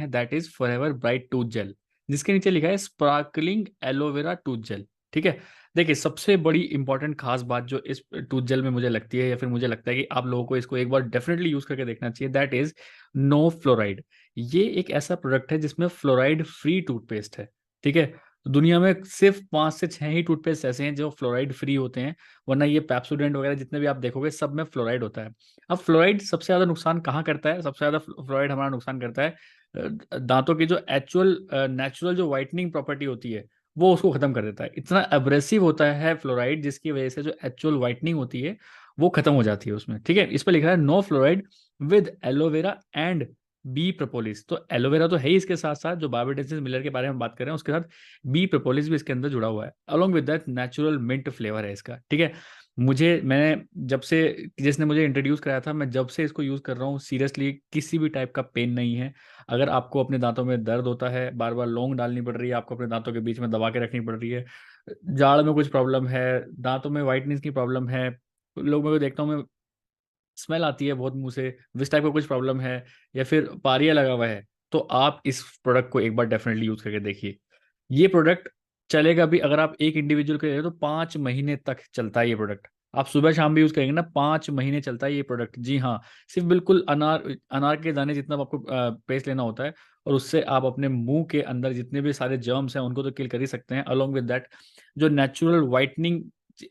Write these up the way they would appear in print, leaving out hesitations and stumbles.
That is Forever Bright tooth gel, जिसके नीचे लिखा है स्पार्कलिंग एलोवेरा टूथ जेल। ठीक है, देखिए सबसे बड़ी इंपॉर्टेंट खास बात जो इस टूथ जेल में मुझे लगती है, या फिर मुझे लगता है कि आप लोगों को इसको एक बार डेफिनेटली यूज करके देखना चाहिए, दैट इज नो फ्लोराइड। ये एक ऐसा प्रोडक्ट है जिसमें फ्लोराइड फ्री टूथपेस्ट है। ठीक है, तो दुनिया में सिर्फ 5 से 6 ही टूथपेस्ट ऐसे हैं जो फ्लोराइड फ्री होते हैं, वरना ये पेप्सोडेंट वगैरह जितने भी आप देखोगे सब में फ्लोराइड होता है। अब फ्लोराइड सबसे ज्यादा नुकसान कहाँ करता है? सबसे ज्यादा फ्लोराइड हमारा नुकसान करता है दांतों की जो एक्चुअल नेचुरल जो वाइटनिंग प्रॉपर्टी होती है वो उसको खत्म कर देता है। इतना एब्रेसिव होता है फ्लोराइड, जिसकी वजह से जो एक्चुअल वाइटनिंग होती है वो खत्म हो जाती है उसमें। ठीक है, इस पर लिखा है no fluoride with aloe vera and bee propolis. तो एलोवेरा तो है ही, इसके साथ साथ जो बायोडेंसिस मिलर के बारे में बात कर रहे हैं उसके साथ बी प्रोपोलिस भी इसके अंदर जुड़ा हुआ है। Along with that natural mint flavour है इसका। ठीक है, मैंने जब से, जिसने मुझे इंट्रोड्यूस कराया था, मैं जब से इसको यूज़ कर रहा हूँ, सीरियसली किसी भी टाइप का पेन नहीं है। अगर आपको अपने दांतों में दर्द होता है, बार बार लौंग डालनी पड़ रही है, आपको अपने दांतों के बीच में दबा के रखनी पड़ रही है, जाड़ में कुछ प्रॉब्लम है, दांतों में वाइटनेस की प्रॉब्लम है, लोगों को देखता हूँ मैं, स्मेल आती है बहुत मुंह से, इस टाइप का कुछ प्रॉब्लम है, या फिर पारिया लगा हुआ है, तो आप इस प्रोडक्ट को एक बार डेफिनेटली यूज करके देखिए। ये प्रोडक्ट चलेगा भी, अगर आप एक इंडिविजुअल के ले रहे हो तो 5 महीने तक चलता है ये प्रोडक्ट। आप सुबह शाम भी यूज करेंगे ना, 5 महीने चलता है ये प्रोडक्ट। जी हाँ, सिर्फ बिल्कुल अनार अनार के दाने जितना आपको पेस्ट लेना होता है, और उससे आप अपने मुंह के अंदर जितने भी सारे जर्म्स हैं उनको तो किल कर ही सकते हैं। अलोंग विद दैट जो नेचुरल वाइटनिंग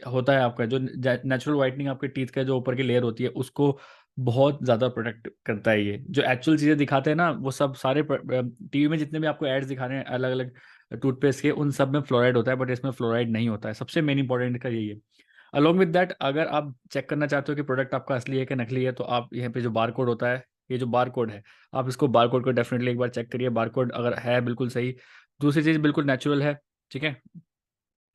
होता है आपका, जो नेचुरल वाइटनिंग आपके टीथ का जो ऊपर की लेयर होती है उसको बहुत ज़्यादा प्रोटेक्ट करता है। ये जो एक्चुअल चीज़ें दिखाते हैं ना, वो सब सारे टीवी में जितने भी आपको एड्स दिखा रहे हैं अलग अलग टूथपेस्ट के, उन सब में फ्लोराइड होता है, बट इसमें फ्लोराइड नहीं होता है। सबसे मेन इंपॉर्टेंट का यही है। अलॉन्ग विद दैट, अगर आप चेक करना चाहते हो कि प्रोडक्ट आपका असली है कि नकली है, तो आप यहाँ पे जो बार कोड होता है, ये जो बार कोड है, आप इसको बार कोड को डेफिनेटली एक बार चेक करिए। बार कोड अगर है बिल्कुल सही, दूसरी चीज़ बिल्कुल नेचुरल है। ठीक है,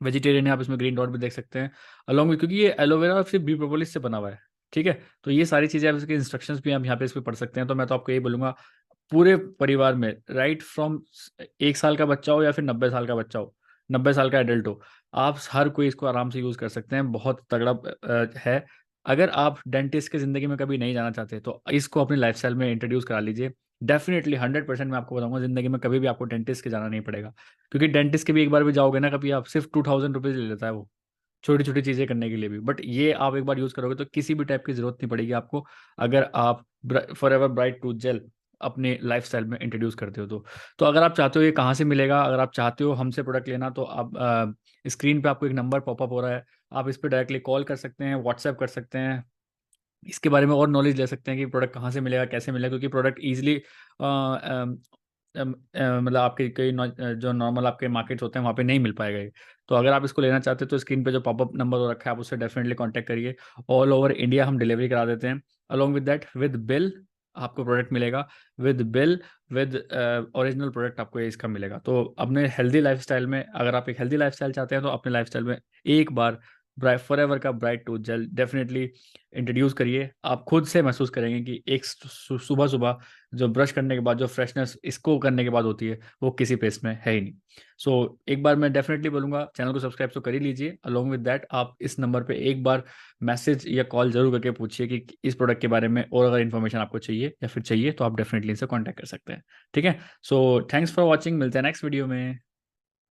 वेजिटेरियन है, आप इसमें ग्रीन डॉट भी देख सकते हैं अलॉन्ग विद, क्योंकि ये एलोवेरा और सिर्फ बी प्रोपोलिस से बना हुआ है। ठीक है, तो ये सारी चीज़ें आप इसके इंस्ट्रक्शंस भी हम यहाँ पे इस पर पढ़ सकते हैं। तो मैं तो आपको यही बोलूँगा, पूरे परिवार में, राइट फ्रॉम 1 साल का बच्चा हो या फिर 90 साल का बच्चा हो, 90 साल का एडल्ट हो, आप हर कोई इसको आराम से यूज़ कर सकते हैं। बहुत तगड़ा है। अगर आप डेंटिस्ट की ज़िंदगी में कभी नहीं जाना चाहते तो इसको अपनी लाइफस्टाइल में इंट्रोड्यूस करा लीजिए। डेफिनेटली 100% मैं आपको बताऊंगा, ज़िंदगी में कभी भी आपको डेंटिस्ट के जाना नहीं पड़ेगा। क्योंकि डेंटिस्ट के भी एक बार भी जाओगे ना कभी, आप सिर्फ 2000 रुपीज़ ले लेता है वो, छोटी छोटी चीज़ें करने के लिए भी। बट ये आप एक बार यूज़ करोगे तो किसी भी टाइप की ज़रूरत नहीं पड़ेगी आपको, अगर आप फॉरएवर ब्राइट टूथ जेल अपने लाइफस्टाइल में इंट्रोड्यूस करते हो तो अगर आप चाहते हो ये कहाँ से मिलेगा, अगर आप चाहते हो हमसे प्रोडक्ट लेना, तो आप स्क्रीन पे आपको एक नंबर पॉपअप हो रहा है, आप इस पर डायरेक्टली कॉल कर सकते हैं, व्हाट्सएप कर सकते हैं, इसके बारे में और नॉलेज ले सकते हैं कि प्रोडक्ट कहाँ से मिलेगा, कैसे मिलेगा। क्योंकि प्रोडक्ट ईजिली मतलब आपके कई जो नॉर्मल आपके मार्केट्स होते हैं वहाँ पे नहीं मिल पाएगा ये। तो अगर आप इसको लेना चाहते हैं तो स्क्रीन पे जो पॉपअप नंबर हो रखा है आप उससे डेफिनेटली कांटेक्ट करिए। ऑल ओवर इंडिया हम डिलीवरी करा देते हैं। Along with that, with bill आपको प्रोडक्ट मिलेगा, with bill, with original product आपको ये इसका मिलेगा। तो अपने हेल्दी लाइफस्टाइल में, अगर आप एक हेल्दी लाइफस्टाइल चाहते हैं तो अपने लाइफस्टाइल में एक बार फॉरएवर का Bright tooth gel definitely introduce करिए। आप खुद से महसूस करेंगे कि एक सुबह सुबह जो ब्रश करने के बाद जो फ्रेशनेस इसको करने के बाद होती है वो किसी पेस्ट में है ही नहीं। एक बार मैं डेफिनेटली बोलूँगा, चैनल को सब्सक्राइब तो कर ही लीजिए। अलोंग विद दैट, आप इस नंबर पे एक बार मैसेज या कॉल जरूर करके पूछिए कि इस प्रोडक्ट के बारे में और अगर इन्फॉर्मेशन आपको चाहिए या फिर चाहिए तो आप डेफिनेटली इनसे कॉन्टैक्ट कर सकते हैं। ठीक है, सो थैंक्स फॉर वॉचिंग, मिलते हैं नेक्स्ट वीडियो में।